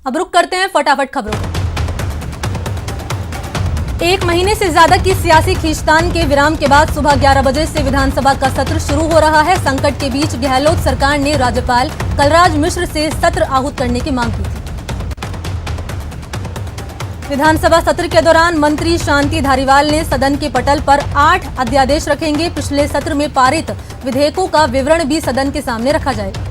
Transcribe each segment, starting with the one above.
अब रुक करते हैं फटाफट खबरों को। एक महीने से ज्यादा की सियासी खींचतान के विराम के बाद सुबह 11 बजे से विधानसभा का सत्र शुरू हो रहा है। संकट के बीच गहलोत सरकार ने राज्यपाल कलराज मिश्र से सत्र आहूत करने की मांग की थी। विधानसभा सत्र के दौरान मंत्री शांति धारीवाल ने सदन के पटल पर 8 अध्यादेश रखेंगे। पिछले सत्र में पारित विधेयकों का विवरण भी सदन के सामने रखा जाएगा।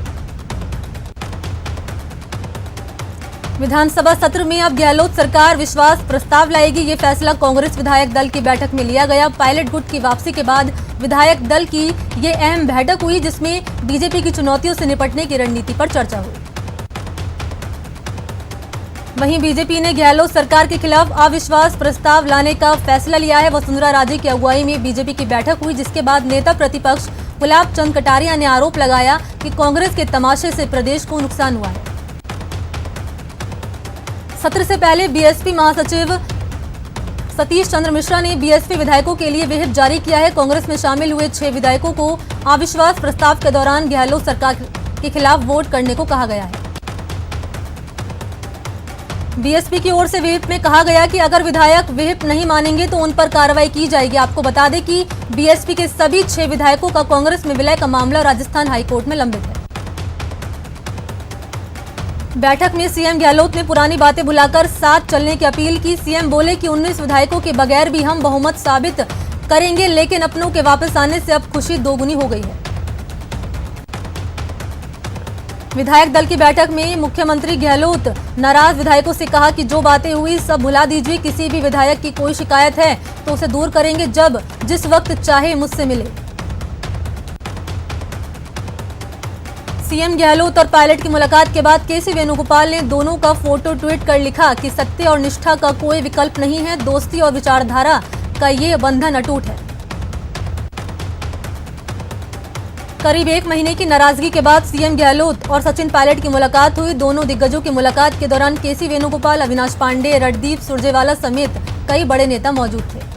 विधानसभा सत्र में अब गहलोत सरकार विश्वास प्रस्ताव लाएगी। ये फैसला कांग्रेस विधायक दल की बैठक में लिया गया। पायलट गुट की वापसी के बाद विधायक दल की ये अहम बैठक हुई, जिसमें बीजेपी की चुनौतियों से निपटने की रणनीति पर चर्चा हुई। वहीं बीजेपी ने गहलोत सरकार के खिलाफ अविश्वास प्रस्ताव लाने का फैसला लिया है। वसुंधरा राजे की अगुवाई में बीजेपी की बैठक हुई, जिसके बाद नेता प्रतिपक्ष गुलाब चंद कटारिया ने आरोप लगाया कि कांग्रेस के तमाशे से प्रदेश को नुकसान हुआ है। सत्र से पहले बीएसपी महासचिव सतीश चंद्र मिश्रा ने बीएसपी विधायकों के लिए व्हिप जारी किया है। कांग्रेस में शामिल हुए 6 विधायकों को अविश्वास प्रस्ताव के दौरान गहलोत सरकार के खिलाफ वोट करने को कहा गया है। बीएसपी की ओर से व्हिप में कहा गया कि अगर विधायक व्हिप नहीं मानेंगे तो उन पर कार्रवाई की जाएगी। आपको बता दें कि बीएसपी के सभी 6 विधायकों का कांग्रेस में विलय का मामला राजस्थान हाईकोर्ट में लंबित है। बैठक में सीएम गहलोत ने पुरानी बातें भुलाकर साथ चलने की अपील की। सीएम बोले कि 19 विधायकों के बगैर भी हम बहुमत साबित करेंगे, लेकिन अपनों के वापस आने से अब खुशी दोगुनी हो गई है। विधायक दल की बैठक में मुख्यमंत्री गहलोत नाराज विधायकों से कहा कि जो बातें हुई सब भुला दीजिए। किसी भी विधायक की कोई शिकायत है तो उसे दूर करेंगे जब जिस वक्त चाहे मुझसे मिले। सीएम गहलोत और पायलट की मुलाकात के बाद केसी वेणुगोपाल ने दोनों का फोटो ट्वीट कर लिखा कि सत्य और निष्ठा का कोई विकल्प नहीं है। दोस्ती और विचारधारा का ये बंधन अटूट है। करीब 1 महीने की नाराजगी के बाद सीएम गहलोत और सचिन पायलट की मुलाकात हुई। दोनों दिग्गजों की मुलाकात के दौरान केसी वेणुगोपाल, अविनाश पांडे, रणदीप सुरजेवाला समेत कई बड़े नेता मौजूद थे।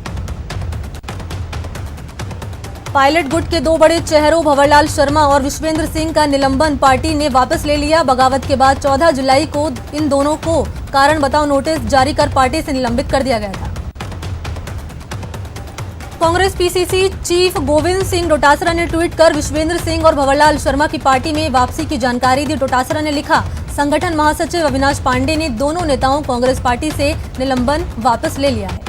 पायलट गुट के 2 बड़े चेहरों भंवरलाल शर्मा और विश्वेंद्र सिंह का निलंबन पार्टी ने वापस ले लिया। बगावत के बाद 14 जुलाई को इन दोनों को कारण बताओ नोटिस जारी कर पार्टी से निलंबित कर दिया गया था। कांग्रेस पीसीसी चीफ गोविंद सिंह डोटासरा ने ट्वीट कर विश्वेंद्र सिंह और भंवरलाल शर्मा की पार्टी में वापसी की जानकारी दी। डोटासरा ने लिखा, संगठन महासचिव अविनाश पांडे ने दोनों नेताओं कांग्रेस पार्टी से निलंबन वापस ले लिया है।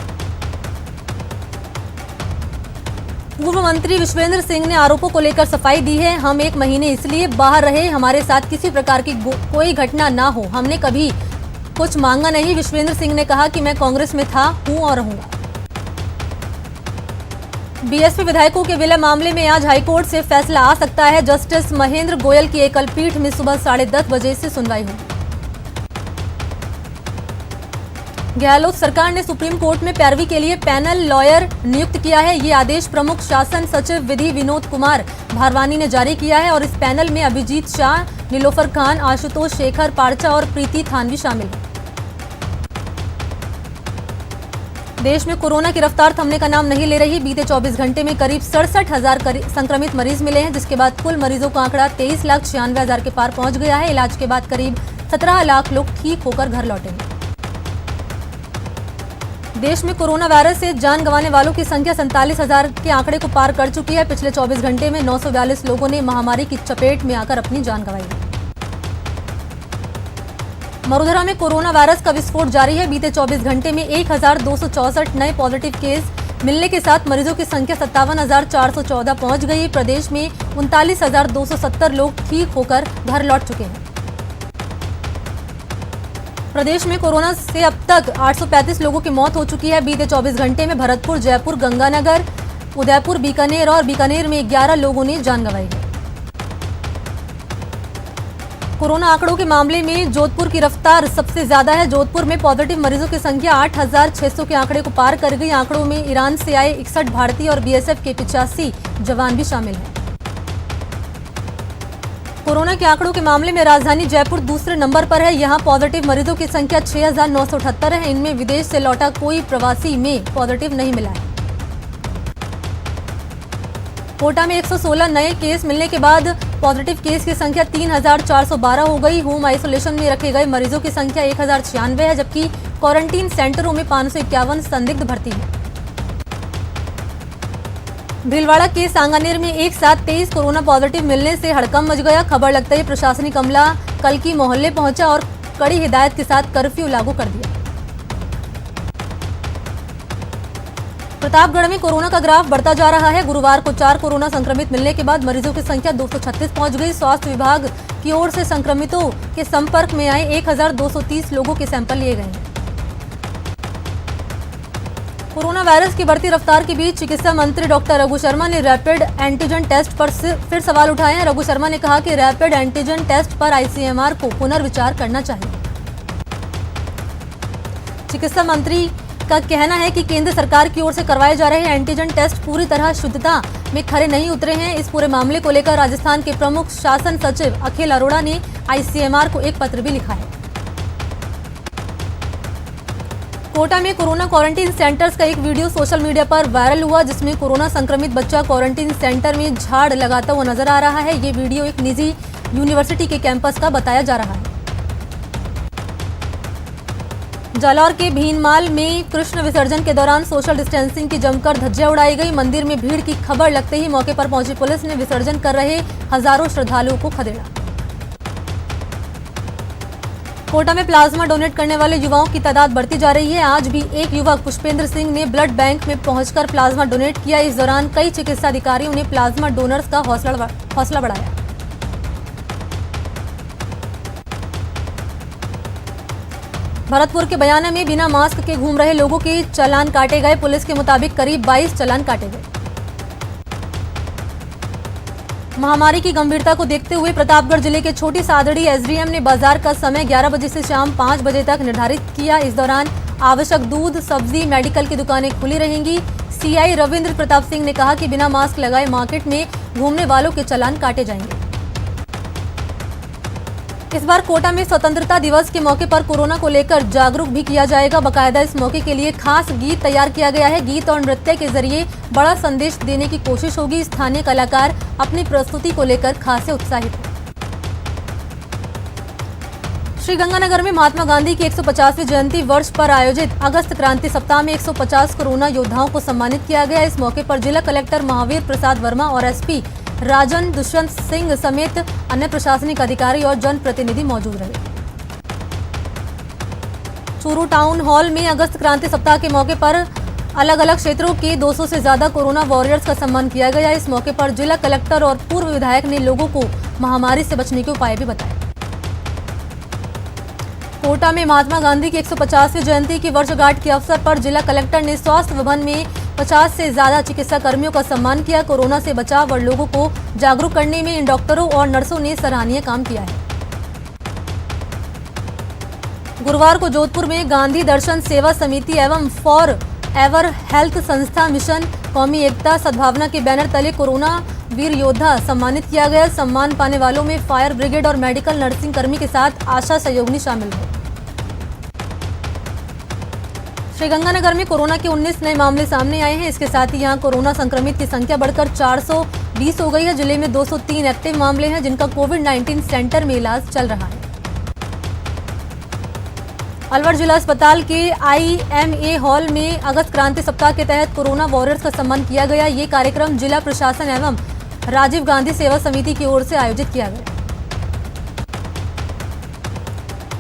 पूर्व मंत्री विश्वेंद्र सिंह ने आरोपों को लेकर सफाई दी है। हम 1 महीने इसलिए बाहर रहे, हमारे साथ किसी प्रकार की कोई घटना ना हो। हमने कभी कुछ मांगा नहीं। विश्वेंद्र सिंह ने कहा कि मैं कांग्रेस में था, हूं और रहूंगा। बीएसपी विधायकों के विलय मामले में आज हाईकोर्ट से फैसला आ सकता है। जस्टिस महेंद्र गोयल की एकल पीठ में सुबह 10:30 बजे से सुनवाई होगी। गहलोत सरकार ने सुप्रीम कोर्ट में पैरवी के लिए पैनल लॉयर नियुक्त किया है। ये आदेश प्रमुख शासन सचिव विधि विनोद कुमार भारवानी ने जारी किया है और इस पैनल में अभिजीत शाह, नीलोफर खान, आशुतोष शेखर पारचा और प्रीति थानवी शामिल है। देश में कोरोना की रफ्तार थमने का नाम नहीं ले रही। बीते 24 घंटे में करीब 67,000 संक्रमित मरीज मिले हैं, जिसके बाद कुल मरीजों का आंकड़ा 23,96,000 के पार पहुंच गया है। इलाज के बाद करीब 17 लाख लोग ठीक होकर घर लौटे हैं। देश में कोरोना वायरस से जान गंवाने वालों की संख्या 47,000 के आंकड़े को पार कर चुकी है। पिछले 24 घंटे में 942 लोगों ने महामारी की चपेट में आकर अपनी जान गंवाई है। मरुधरा में कोरोना वायरस का विस्फोट जारी है। बीते 24 घंटे में 1,264 नए पॉजिटिव केस मिलने के साथ मरीजों की संख्या 57,414 पहुंच गई। प्रदेश में 39,270 लोग ठीक होकर घर लौट चुके हैं। प्रदेश में कोरोना से अब तक 835 लोगों की मौत हो चुकी है। बीते 24 घंटे में भरतपुर, जयपुर, गंगानगर, उदयपुर, बीकानेर और बीकानेर में 11 लोगों ने जान गंवाई है। कोरोना आंकड़ों के मामले में जोधपुर की रफ्तार सबसे ज्यादा है। जोधपुर में पॉजिटिव मरीजों की संख्या 8,600 के आंकड़े को पार कर गई। आंकड़ों में ईरान से आए 61 भारतीय और बीएसएफ के 85 जवान भी शामिल हैं। कोरोना के आंकड़ों के मामले में राजधानी जयपुर दूसरे नंबर पर है। यहां पॉजिटिव मरीजों की संख्या 6,978 है। इनमें विदेश से लौटा कोई प्रवासी में पॉजिटिव नहीं मिला है। कोटा में 116 नए केस मिलने के बाद पॉजिटिव केस की संख्या 3,412 हो गई। होम आइसोलेशन में रखे गए मरीजों की संख्या 1,096 है, जबकि क्वारंटीन सेंटरों में 551 संदिग्ध भर्ती हैं। भीलवाड़ा के सांगानेर में एक साथ 23 कोरोना पॉजिटिव मिलने से हड़कंप मच गया। खबर लगते ही प्रशासनिक अमला कल्की मोहल्ले पहुंचा और कड़ी हिदायत के साथ कर्फ्यू लागू कर दिया। प्रतापगढ़ में कोरोना का ग्राफ बढ़ता जा रहा है। गुरुवार को 4 कोरोना संक्रमित मिलने के बाद मरीजों की संख्या 236 पहुंच गई। स्वास्थ्य विभाग की ओर से संक्रमितों के संपर्क में आए 1,230 लोगों के सैंपल लिए गए हैं। कोरोना वायरस की बढ़ती रफ्तार के बीच चिकित्सा मंत्री डॉक्टर रघु शर्मा ने रैपिड एंटीजन टेस्ट पर फिर सवाल उठाए हैं। रघु शर्मा ने कहा कि रैपिड एंटीजन टेस्ट पर आईसीएमआर को पुनर्विचार करना चाहिए। चिकित्सा मंत्री का कहना है कि केंद्र सरकार की ओर से करवाए जा रहे एंटीजन टेस्ट पूरी तरह शुद्धता में खरे नहीं उतरे हैं। इस पूरे मामले को लेकर राजस्थान के प्रमुख शासन सचिव अखिल अरोड़ा ने आईसीएमआर को एक पत्र भी लिखा है। कोटा में कोरोना क्वारंटीन सेंटर्स का एक वीडियो सोशल मीडिया पर वायरल हुआ, जिसमें कोरोना संक्रमित बच्चा क्वारंटीन सेंटर में झाड़ लगाता हुआ नजर आ रहा है। ये वीडियो एक निजी यूनिवर्सिटी के कैंपस का बताया जा रहा है। जालौर के भीनमाल में कृष्ण विसर्जन के दौरान सोशल डिस्टेंसिंग की जमकर धज्जियां उड़ाई गई। मंदिर में भीड़ की खबर लगते ही मौके पर पहुंची पुलिस ने विसर्जन कर रहे हजारों श्रद्धालुओं को खदेड़ा। कोटा में प्लाज्मा डोनेट करने वाले युवाओं की तादाद बढ़ती जा रही है। आज भी एक युवक पुष्पेंद्र सिंह ने ब्लड बैंक में पहुंचकर प्लाज्मा डोनेट किया। इस दौरान कई चिकित्सा अधिकारियों ने प्लाज्मा डोनर्स का हौसला बढ़ाया। भरतपुर के बयाना में बिना मास्क के घूम रहे लोगों के चालान काटे गए। पुलिस के मुताबिक करीब 22 चालान काटे गए। महामारी की गंभीरता को देखते हुए प्रतापगढ़ जिले के छोटी सादड़ी एसडीएम ने बाजार का समय 11 बजे से शाम 5 बजे तक निर्धारित किया। इस दौरान आवश्यक दूध, सब्जी, मेडिकल की दुकानें खुली रहेंगी। सीआई रविंद्र प्रताप सिंह ने कहा कि बिना मास्क लगाए मार्केट में घूमने वालों के चालान काटे जाएंगे। इस बार कोटा में स्वतंत्रता दिवस के मौके पर कोरोना को लेकर जागरूक भी किया जाएगा। बाकायदा इस मौके के लिए खास गीत तैयार किया गया है। गीत और नृत्य के जरिए बड़ा संदेश देने की कोशिश होगी। स्थानीय कलाकार अपनी प्रस्तुति को लेकर खासे उत्साहित हैं। श्रीगंगानगर में महात्मा गांधी की 150वीं जयंती वर्ष पर आयोजित अगस्त क्रांति सप्ताह में 150 कोरोना योद्धाओं को सम्मानित किया गया। इस मौके पर जिला कलेक्टर महावीर प्रसाद वर्मा और एसपी राजन दुष्यंत सिंह समेत अन्य प्रशासनिक अधिकारी और जनप्रतिनिधि मौजूद रहे। चूरू टाउन हॉल में अगस्त क्रांति सप्ताह के मौके पर अलग अलग क्षेत्रों के 200 से ज्यादा कोरोना वॉरियर्स का सम्मान किया गया। इस मौके पर जिला कलेक्टर और पूर्व विधायक ने लोगों को महामारी से बचने के उपाय भी बताए। कोटा में महात्मा गांधी की 150वीं जयंती की वर्षगांठ के अवसर पर जिला कलेक्टर ने स्वास्थ्य भवन में 50 से ज्यादा चिकित्सा कर्मियों का सम्मान किया। कोरोना से बचाव और लोगों को जागरूक करने में इन डॉक्टरों और नर्सों ने सराहनीय काम किया है। गुरुवार को जोधपुर में गांधी दर्शन सेवा समिति एवं फॉर एवर हेल्थ संस्था मिशन कौमी एकता सद्भावना के बैनर तले कोरोना वीर योद्धा सम्मानित किया गया। सम्मान पाने वालों में फायर ब्रिगेड और मेडिकल नर्सिंग कर्मी के साथ आशा सहयोगिनी शामिल है। श्रीगंगानगर में कोरोना के 19 नए मामले सामने आए हैं। इसके साथ ही यहां कोरोना संक्रमित की संख्या बढ़कर 420 हो गई है। जिले में 203 एक्टिव मामले हैं, जिनका कोविड-19 सेंटर में इलाज चल रहा है। अलवर जिला अस्पताल के IMA हॉल में अगस्त क्रांति सप्ताह के तहत कोरोना वॉरियर्स का सम्मान किया गया। ये कार्यक्रम जिला प्रशासन एवं राजीव गांधी सेवा समिति की ओर से आयोजित किया गया।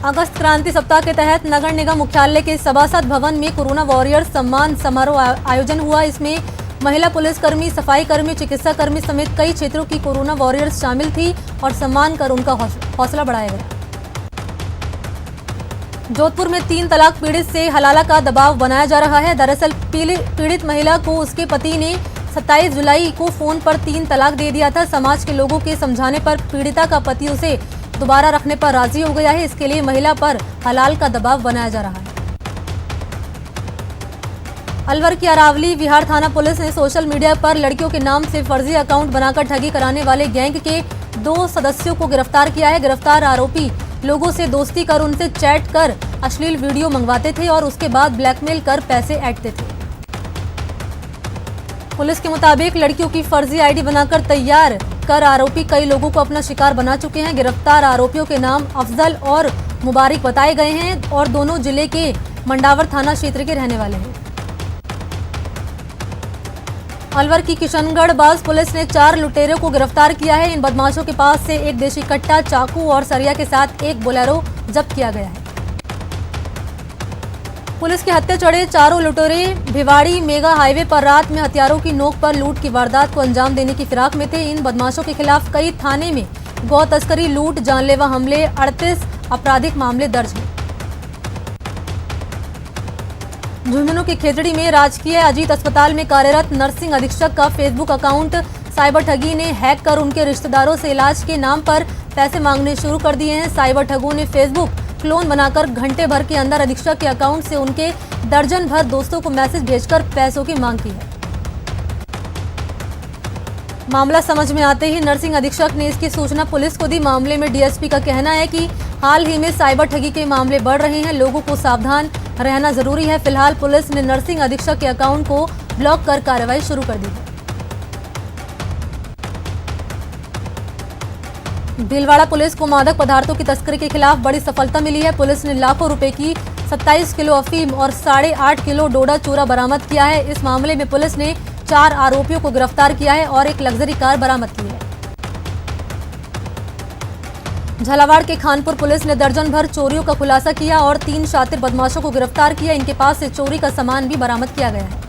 अगस्त क्रांति सप्ताह के तहत नगर निगम मुख्यालय के सभासद भवन में कोरोना वॉरियर्स सम्मान समारोह आयोजन हुआ। इसमें महिला पुलिसकर्मी, सफाई कर्मी, चिकित्सा कर्मी समेत कई क्षेत्रों की कोरोना वॉरियर्स शामिल थी और सम्मान कर उनका हौसला बढ़ाया गया। जोधपुर में 3 तलाक पीड़ित से हलाला का दबाव बनाया जा रहा है। दरअसल पीड़ित महिला को उसके पति ने 27 जुलाई को फोन पर 3 तलाक दे दिया था। समाज के लोगों के समझाने पर पीड़िता का पति उसे दोबारा रखने पर राजी हो गया है। इसके लिए महिला पर हलाल का दबाव बनाया जा रहा है। अलवर की अरावली विहार थाना पुलिस ने सोशल मीडिया पर लड़कियों के नाम से फर्जी अकाउंट बनाकर ठगी कराने वाले गैंग के 2 सदस्यों को गिरफ्तार किया है। गिरफ्तार आरोपी लोगों से दोस्ती कर उनसे चैट कर अश्लील वीडियो मंगवाते थे और उसके बाद ब्लैकमेल कर पैसे ऐंठते थे। पुलिस के मुताबिक लड़कियों की फर्जी आईडी बनाकर तैयार कर आरोपी कई लोगों को अपना शिकार बना चुके हैं। गिरफ्तार आरोपियों के नाम अफजल और मुबारक बताए गए हैं और दोनों जिले के मंडावर थाना क्षेत्र के रहने वाले हैं। अलवर की किशनगढ़ बाज पुलिस ने 4 लुटेरों को गिरफ्तार किया है। इन बदमाशों के पास से एक देशी कट्टा, चाकू और सरिया के साथ एक बोलेरो जब्त किया गया है। पुलिस के हत्थे चढ़े चारों लुटेरे भिवाड़ी मेगा हाईवे पर रात में हथियारों की नोक पर लूट की वारदात को अंजाम देने की फिराक में थे। इन बदमाशों के खिलाफ कई थाने में गौ तस्करी, लूट, जानलेवा हमले, 38 आपराधिक मामले दर्ज हैं। झुंझुनू के खेतड़ी में राजकीय अजीत अस्पताल में कार्यरत नर्सिंग अधीक्षक का फेसबुक अकाउंट साइबर ठगी ने हैक कर उनके रिश्तेदारों से इलाज के नाम पर पैसे मांगने शुरू कर दिए हैं। साइबर ठगों ने फेसबुक क्लोन बनाकर घंटे भर के अंदर अधीक्षक के अकाउंट से उनके दर्जन भर दोस्तों को मैसेज भेजकर पैसों की मांग की है। मामला समझ में आते ही नर्सिंग अधीक्षक ने इसकी सूचना पुलिस को दी। मामले में डीएसपी का कहना है कि हाल ही में साइबर ठगी के मामले बढ़ रहे हैं, लोगों को सावधान रहना जरूरी है। फिलहाल पुलिस ने नर्सिंग अधीक्षक के अकाउंट को ब्लॉक कर कार्रवाई शुरू कर दी है। भीलवाड़ा पुलिस को मादक पदार्थों की तस्करी के खिलाफ बड़ी सफलता मिली है। पुलिस ने लाखों रुपए की 27 किलो अफीम और 8.5 किलो डोडा चूरा बरामद किया है। इस मामले में पुलिस ने 4 आरोपियों को गिरफ्तार किया है और एक लग्जरी कार बरामद की है। झालावाड़ के खानपुर पुलिस ने दर्जन भर चोरियों का खुलासा किया और 3 शातिर बदमाशों को गिरफ्तार किया। इनके पास से चोरी का सामान भी बरामद किया गया है।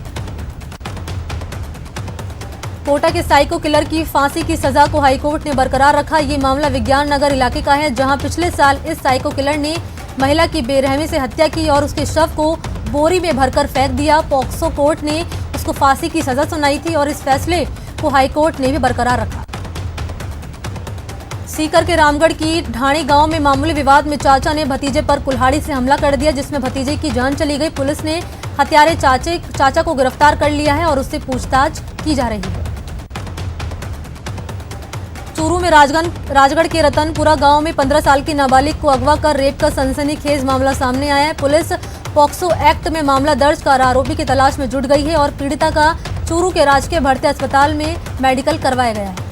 कोटा के साइको किलर की फांसी की सजा को हाईकोर्ट ने बरकरार रखा। ये मामला विज्ञान नगर इलाके का है, जहां पिछले साल इस साइको किलर ने महिला की बेरहमी से हत्या की और उसके शव को बोरी में भरकर फेंक दिया। पॉक्सो कोर्ट ने उसको फांसी की सजा सुनाई थी और इस फैसले को हाईकोर्ट ने भी बरकरार रखा। सीकर के रामगढ़ की ढाणी गांव में मामूली विवाद में चाचा ने भतीजे पर कुल्हाड़ी से हमला कर दिया, जिसमें भतीजे की जान चली गई। पुलिस ने हत्यारे चाचा को गिरफ्तार कर लिया है और उससे पूछताछ की जा रही है। चूरू में राजगढ़ के रतनपुरा गांव में 15 साल की नाबालिग को अगवा कर रेप का सनसनीखेज मामला सामने आया है। पुलिस पॉक्सो एक्ट में मामला दर्ज कर आरोपी की तलाश में जुट गई है और पीड़िता का चूरू के राजकीय भर्ती अस्पताल में मेडिकल करवाया गया है।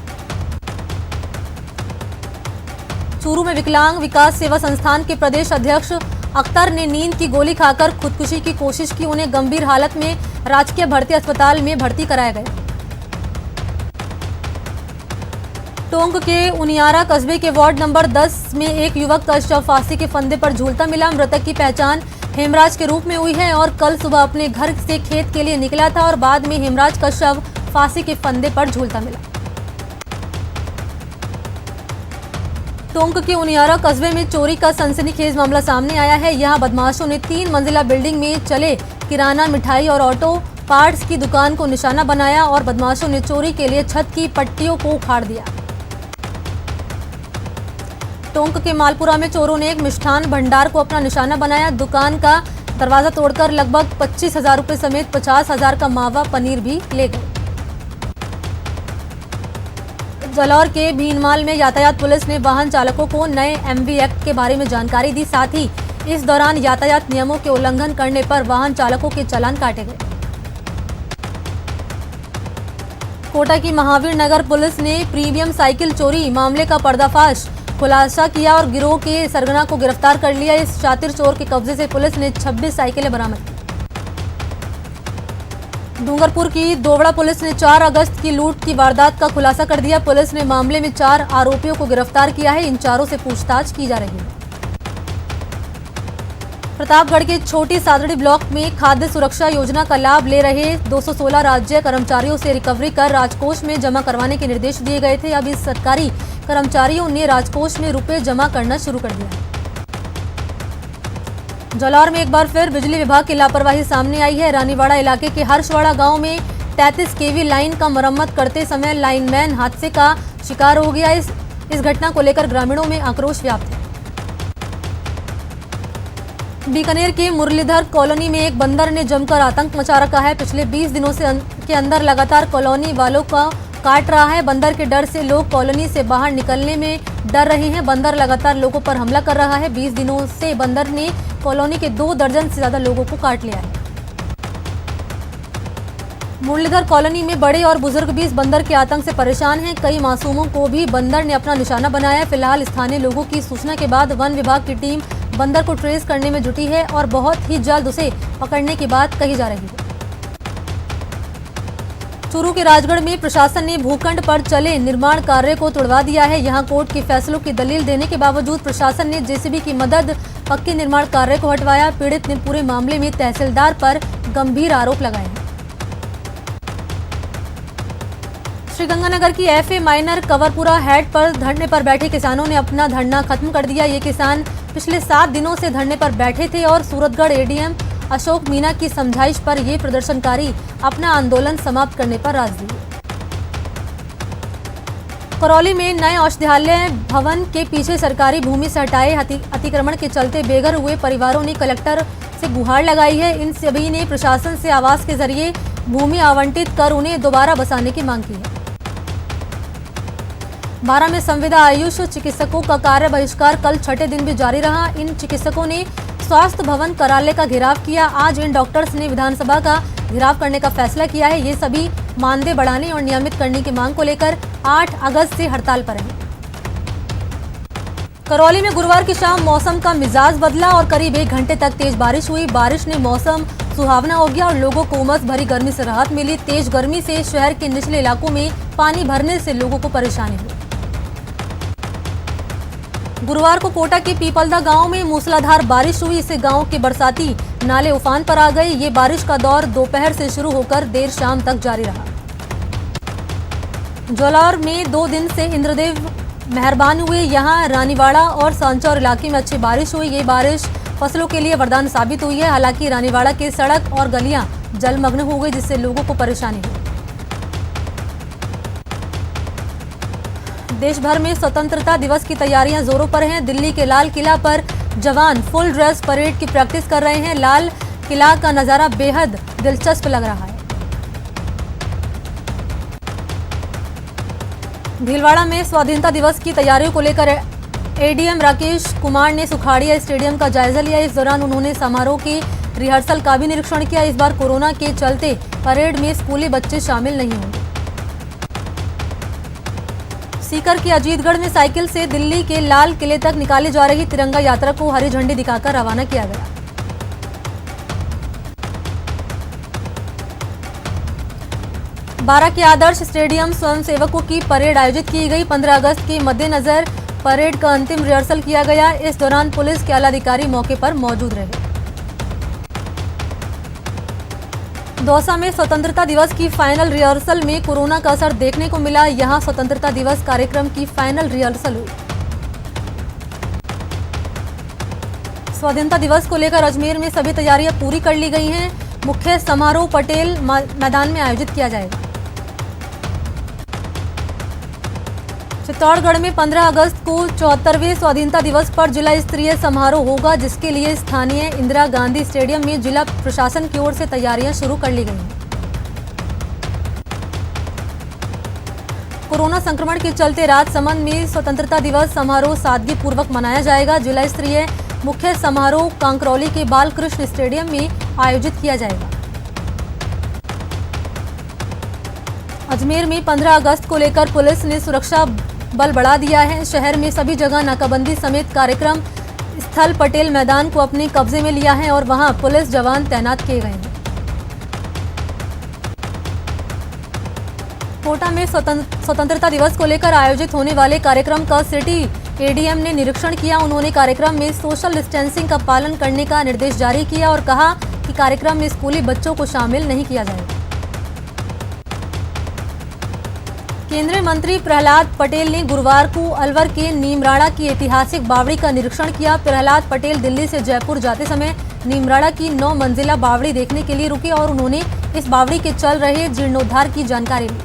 चूरू में विकलांग विकास सेवा संस्थान के प्रदेश अध्यक्ष अख्तर ने नींद की गोली खाकर खुदकुशी की कोशिश की। उन्हें गंभीर हालत में राजकीय भर्ती अस्पताल में भर्ती कराया गया। टोंक के उनियारा कस्बे के वार्ड नंबर 10 में एक युवक का शव फांसी के फंदे पर झूलता मिला। मृतक की पहचान हेमराज के रूप में हुई है और कल सुबह अपने घर से खेत के लिए निकला था और बाद में हेमराज का शव फांसी के फंदे पर झूलता मिला। टोंक के उनियारा कस्बे में चोरी का सनसनीखेज मामला सामने आया है। यहां बदमाशों ने 3 मंजिला बिल्डिंग में चले किराना, मिठाई और ऑटो पार्ट्स की दुकान को निशाना बनाया और बदमाशों ने चोरी के लिए छत की पट्टियों को उखाड़ दिया। टोंक के मालपुरा में चोरों ने एक मिष्ठान भंडार को अपना निशाना बनाया। दुकान का दरवाजा तोड़कर लगभग 25,000 रुपए समेत 50,000 का मावा पनीर भी ले गए। जालौर के भीनमाल में यातायात पुलिस ने वाहन चालकों को नए एमवी एक्ट के बारे में जानकारी दी। साथ ही इस दौरान यातायात नियमों के उल्लंघन करने पर वाहन चालकों के चालान काटे गए। कोटा की महावीर नगर पुलिस ने प्रीमियम साइकिल चोरी मामले का पर्दाफाश खुलासा किया और गिरोह के सरगना को गिरफ्तार कर लिया। इस शातिर चोर के कब्जे से पुलिस ने 26 साइकिलें बरामद की। डूंगरपुर की दोवड़ा पुलिस ने 4 अगस्त की लूट की वारदात का खुलासा कर दिया। पुलिस ने मामले में 4 आरोपियों को गिरफ्तार किया है। इन चारों से पूछताछ की जा रही है। प्रतापगढ़ के छोटी सादड़ी ब्लॉक में खाद्य सुरक्षा योजना का लाभ ले रहे 216 राज्य कर्मचारियों से रिकवरी कर राजकोष में जमा करवाने के निर्देश दिए गए थे। अब इस सरकारी कर्मचारियों ने राजकोष में रुपए जमा करना शुरू कर दिया। जालौर में एक बार फिर बिजली विभाग की लापरवाही सामने आई है। रानीवाड़ा इलाके के हर्षवाड़ा गांव में 33 केवी लाइन का मरम्मत करते समय लाइनमैन हादसे का शिकार हो गया। इस घटना को लेकर ग्रामीणों में आक्रोश व्याप्त है। बीकानेर के मुरलीधर कॉलोनी में एक बंदर ने जमकर आतंक मचा रखा है। पिछले 20 दिनों के अंदर लगातार कॉलोनी वालों का काट रहा है। बंदर के डर से लोग कॉलोनी से बाहर निकलने में डर रहे हैं। बंदर लगातार लोगों पर हमला कर रहा है। 20 दिनों से बंदर ने कॉलोनी के 2 दर्जन से ज्यादा लोगों को काट लिया है। मुरलीधर कॉलोनी में बड़े और बुजुर्ग भी इस बंदर के आतंक से परेशान हैं। कई मासूमों को भी बंदर ने अपना निशाना बनाया है। फिलहाल स्थानीय लोगों की सूचना के बाद वन विभाग की टीम बंदर को ट्रेस करने में जुटी है और बहुत ही जल्द उसे पकड़ने की बात कही जा रही है। चूरू के राजगढ़ में प्रशासन ने भूखंड पर चले निर्माण कार्य को तुड़वा दिया है। यहां कोर्ट के फैसलों की दलील देने के बावजूद प्रशासन ने जेसीबी की मदद पक्के निर्माण कार्य को हटवाया। पीड़ित ने पूरे मामले में तहसीलदार पर गंभीर आरोप लगाए हैं। श्रीगंगानगर की एफए माइनर कवरपुरा हेड पर धरने पर बैठे किसानों ने अपना धरना खत्म कर दिया। ये किसान पिछले 7 दिनों से धरने पर बैठे थे और सूरतगढ़ एडीएम अशोक मीणा की समझाइश पर ये प्रदर्शनकारी अपना आंदोलन समाप्त करने पर राजी हुए। करौली में नए औषधालय भवन के पीछे सरकारी भूमि से हटाए अतिक्रमण के चलते बेघर हुए परिवारों ने कलेक्टर से गुहार लगाई है। इन सभी ने प्रशासन से आवास के जरिए भूमि आवंटित कर उन्हें दोबारा बसाने की मांग की है। बारा में संविदा आयुष चिकित्सकों का कार्य बहिष्कार कल 6ठे दिन भी जारी रहा। इन चिकित्सकों ने स्वास्थ्य भवन कार्यालय का घेराव किया। आज इन डॉक्टर्स ने विधानसभा का घेराव करने का फैसला किया है। ये सभी मानदेय बढ़ाने और नियमित करने की मांग को लेकर 8 अगस्त से हड़ताल पर हैं। करौली में गुरुवार की शाम मौसम का मिजाज बदला और करीब 1 घंटे तक तेज बारिश हुई। बारिश ने मौसम सुहावना हो गया और लोगों को उमस भरी गर्मी से राहत मिली। तेज गर्मी से शहर के निचले इलाकों में पानी भरने से लोगों को परेशानी हुई। गुरुवार को कोटा के पीपलदा गांव में मूसलाधार बारिश हुई। इससे गांव के बरसाती नाले उफान पर आ गए। ये बारिश का दौर दोपहर से शुरू होकर देर शाम तक जारी रहा। जौलार में 2 दिन से इंद्रदेव मेहरबान हुए। यहां रानीवाड़ा और सांचौर इलाके में अच्छी बारिश हुई। ये बारिश फसलों के लिए वरदान साबित हुई है। हालांकि रानीवाड़ा के सड़क और गलियां जलमग्न हो गई, जिससे लोगों को परेशानी हुई। देश भर में स्वतंत्रता दिवस की तैयारियां जोरों पर हैं। दिल्ली के लाल किला पर जवान फुल ड्रेस परेड की प्रैक्टिस कर रहे हैं। लाल किला का नजारा बेहद दिलचस्प लग रहा है। भीलवाड़ा में स्वाधीनता दिवस की तैयारियों को लेकर एडीएम राकेश कुमार ने सुखाड़िया स्टेडियम का जायजा लिया। इस दौरान उन्होंने समारोह के रिहर्सल का भी निरीक्षण किया। इस बार कोरोना के चलते परेड में स्कूली बच्चे शामिल नहीं होंगे। सीकर के अजीतगढ़ में साइकिल से दिल्ली के लाल किले तक निकाली जा रही तिरंगा यात्रा को हरी झंडी दिखाकर रवाना किया गया। बारा के आदर्श स्टेडियम स्वयंसेवकों की परेड आयोजित की गई। 15 अगस्त के मद्देनजर परेड का अंतिम रिहर्सल किया गया। इस दौरान पुलिस के आला अधिकारी मौके पर मौजूद रहे। दौसा में स्वतंत्रता दिवस की फाइनल रिहर्सल में कोरोना का असर देखने को मिला। यहां स्वतंत्रता दिवस कार्यक्रम की फाइनल रिहर्सल हुई। स्वाधीनता दिवस को लेकर अजमेर में सभी तैयारियां पूरी कर ली गई हैं। मुख्य समारोह पटेल मैदान में आयोजित किया जाएगा। चित्तौड़गढ़ में 15 अगस्त को 74वें स्वाधीनता दिवस पर जिला स्तरीय समारोह होगा, जिसके लिए स्थानीय इंदिरा गांधी स्टेडियम में जिला प्रशासन की ओर से तैयारियां शुरू कर ली गई हैं। कोरोना संक्रमण के चलते राजसमंद में स्वतंत्रता दिवस समारोह सादगी पूर्वक मनाया जाएगा। जिला स्तरीय मुख्य समारोह कांकरौली के बालकृष्ण स्टेडियम में आयोजित किया जाएगा। अजमेर में 15 अगस्त को लेकर पुलिस ने सुरक्षा बल बढ़ा दिया है। शहर में सभी जगह नाकाबंदी समेत कार्यक्रम स्थल पटेल मैदान को अपने कब्जे में लिया है और वहां पुलिस जवान तैनात किए गए हैं। कोटा में स्वतंत्रता दिवस को लेकर आयोजित होने वाले कार्यक्रम का सिटी एडीएम ने निरीक्षण किया। उन्होंने कार्यक्रम में सोशल डिस्टेंसिंग का पालन करने का निर्देश जारी किया और कहा कि कार्यक्रम में स्कूली बच्चों को शामिल नहीं किया जाएगा। केंद्रीय मंत्री प्रहलाद पटेल ने गुरुवार को अलवर के नीमराड़ा की ऐतिहासिक बावड़ी का निरीक्षण किया। प्रहलाद पटेल दिल्ली से जयपुर जाते समय नीमराड़ा की 9 मंजिला बावड़ी देखने के लिए रुके और उन्होंने इस बावड़ी के चल रहे जीर्णोद्धार की जानकारी ली।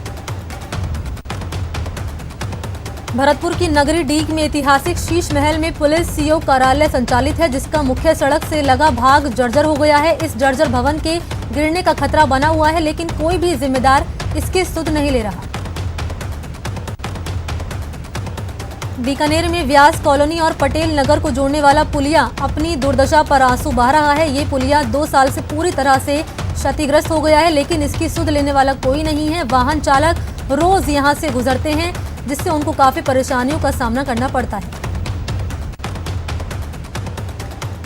भरतपुर की नगरी डीग में ऐतिहासिक शीश महल में पुलिस सीओ कार्यालय संचालित है, जिसका मुख्य सड़क से लगा भाग जर्जर हो गया है। इस जर्जर भवन के गिरने का खतरा बना हुआ है, लेकिन कोई भी जिम्मेदार इसकी सुध नहीं ले रहा। बीकानेर में व्यास कॉलोनी और पटेल नगर को जोड़ने वाला पुलिया अपनी दुर्दशा पर आंसू बहा रहा है। ये पुलिया 2 साल से पूरी तरह से क्षतिग्रस्त हो गया है, लेकिन इसकी सुध लेने वाला कोई नहीं है। वाहन चालक रोज यहां से गुजरते हैं, जिससे उनको काफी परेशानियों का सामना करना पड़ता है।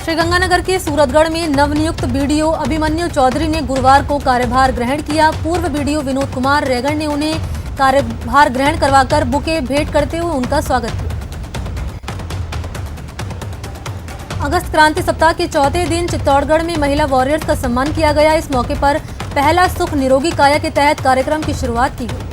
श्रीगंगानगर के सूरतगढ़ में नवनियुक्त बीडीओ अभिमन्यु चौधरी ने गुरुवार को कार्यभार ग्रहण किया। पूर्व बीडीओ विनोद कुमार रेगड़ ने उन्हें कार्यभार ग्रहण करवाकर बुके भेंट करते हुए उनका स्वागत किया। अगस्त क्रांति सप्ताह के चौथे दिन चित्तौड़गढ़ में महिला वॉरियर्स का सम्मान किया गया। इस मौके पर पहला सुख निरोगी काया के तहत कार्यक्रम की शुरुआत की गई।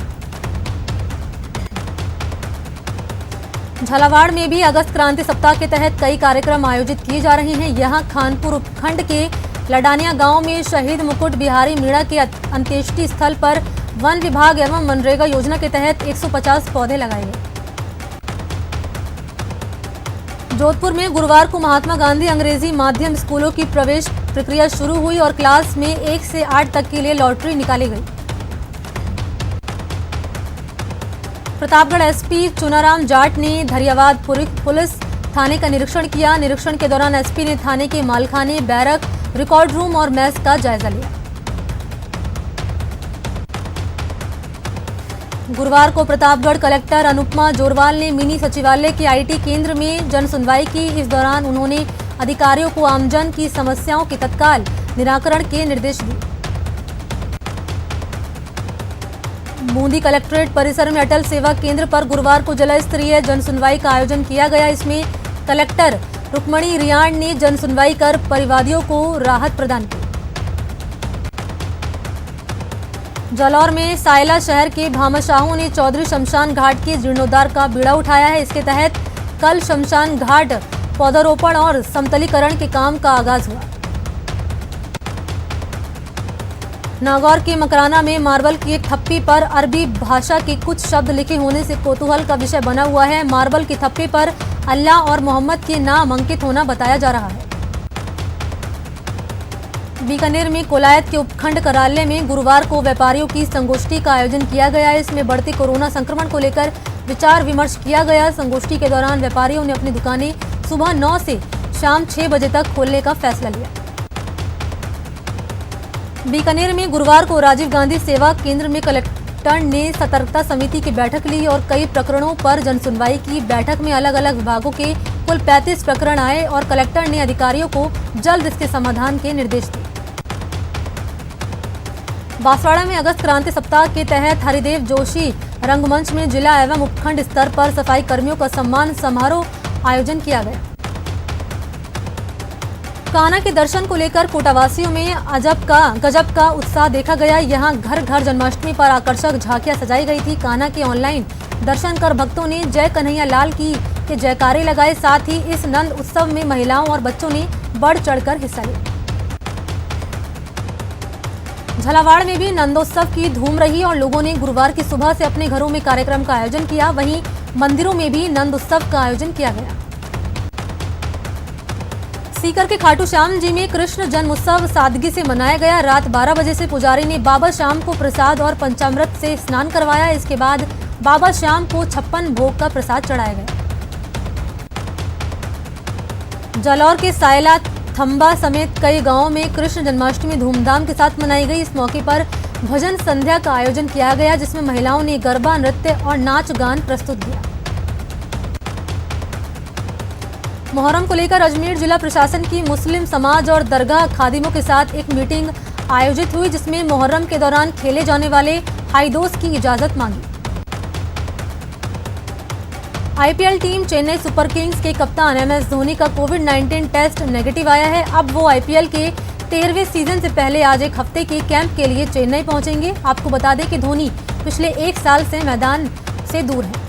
झालावाड़ में भी अगस्त क्रांति सप्ताह के तहत कई कार्यक्रम आयोजित किए जा रहे हैं। यहां खानपुर उपखंड के लडानिया गांव में शहीद मुकुट बिहारी मीणा के अंत्येष्टि स्थल पर वन विभाग एवं मनरेगा योजना के तहत 150 पौधे लगाए गए। जोधपुर में गुरुवार को महात्मा गांधी अंग्रेजी माध्यम स्कूलों की प्रवेश प्रक्रिया शुरू हुई और क्लास में 1 से 8 तक के लिए लॉटरी निकाली गई। प्रतापगढ़ एसपी चुनाराम जाट ने धरियावाद पुलिस थाने का निरीक्षण किया। निरीक्षण के दौरान एसपी ने थाने के मालखाने, बैरक, रिकॉर्ड रूम और मेस का जायजा लिया। गुरुवार को प्रतापगढ़ कलेक्टर अनुपमा जोरवाल ने मिनी सचिवालय के आईटी केंद्र में जन सुनवाई की। इस दौरान उन्होंने अधिकारियों को आमजन की समस्याओं के तत्काल निराकरण के निर्देश दिए। बूंदी कलेक्ट्रेट परिसर में अटल सेवा केंद्र पर गुरुवार को जिला स्तरीय जन सुनवाई का आयोजन किया गया। इसमें कलेक्टर रुक्मणी रियाण ने जन सुनवाई कर परिवादियों को राहत प्रदान की। जालौर में सायला शहर के भामाशाहों ने चौधरी शमशान घाट के जीर्णोद्धार का बीड़ा उठाया है। इसके तहत कल शमशान घाट पौधारोपण और समतलीकरण के काम का आगाज हुआ। नागौर के मकराना में मार्बल की एक थप्पी पर अरबी भाषा के कुछ शब्द लिखे होने से कौतूहल का विषय बना हुआ है। मार्बल की थप्पी पर अल्लाह और मोहम्मद के नाम अंकित होना बताया जा रहा है। बीकानेर में कोलायत के उपखंड कार्यालय में गुरुवार को व्यापारियों की संगोष्ठी का आयोजन किया गया। इसमें बढ़ते कोरोना संक्रमण को लेकर विचार विमर्श किया गया। संगोष्ठी के दौरान व्यापारियों ने अपनी दुकानें सुबह 9 से शाम 6 बजे तक खोलने का फैसला लिया। बीकानेर में गुरुवार को राजीव गांधी सेवा केंद्र में कलेक्टर ने सतर्कता समिति की बैठक ली और कई प्रकरणों पर जनसुनवाई की। बैठक में अलग अलग विभागों के कुल 35 प्रकरण आए और कलेक्टर ने अधिकारियों को जल्द इसके समाधान के निर्देश दिए। बांसवाड़ा में अगस्त क्रांति सप्ताह के तहत हरिदेव जोशी रंगमंच में जिला एवं उपखंड स्तर पर सफाई कर्मियों का सम्मान समारोह आयोजन किया गया। कान्हा के दर्शन को लेकर कोटावासियों में गजब का उत्साह देखा गया। यहां घर घर जन्माष्टमी पर आकर्षक झांकियां सजाई गई थी। कान्हा के ऑनलाइन दर्शन कर भक्तों ने जय कन्हैया लाल की के जयकारे लगाए। साथ ही इस नंद उत्सव में महिलाओं और बच्चों ने बढ़ चढ़कर हिस्सा लिया। झालावाड़ में भी नंदोत्सव की धूम रही और लोगों ने गुरुवार की सुबह से अपने घरों में कार्यक्रम का आयोजन किया। वहीं मंदिरों में भी नंद उत्सव का आयोजन किया गया। सीकर के खाटू श्याम जी में कृष्ण जन्मोत्सव सादगी से मनाया गया। रात 12 बजे से पुजारी ने बाबा श्याम को प्रसाद और पंचामृत से स्नान करवाया। इसके बाद बाबा श्याम को 56 भोग का प्रसाद चढ़ाया गया। जालौर के सायला थंबा समेत कई गांवों में कृष्ण जन्माष्टमी धूमधाम के साथ मनाई गई। इस मौके पर भजन संध्या का आयोजन किया गया, जिसमें महिलाओं ने गरबा नृत्य और नाच गान प्रस्तुत किया। मुहर्रम को लेकर अजमेर जिला प्रशासन की मुस्लिम समाज और दरगाह खादिमों के साथ एक मीटिंग आयोजित हुई, जिसमें मुहर्रम के दौरान खेले जाने वाले हाईडोज की इजाजत मांगी। IPL team Chennai super Kings के कप्तान MS धोनी का कोविड-19 टेस्ट नेगेटिव आया है। अब वो आईपीएल के 13वें सीजन से पहले आज एक हफ्ते के कैंप के लिए चेन्नई पहुंचेंगे। आपको बता दें कि धोनी पिछले 1 साल से मैदान से दूर है।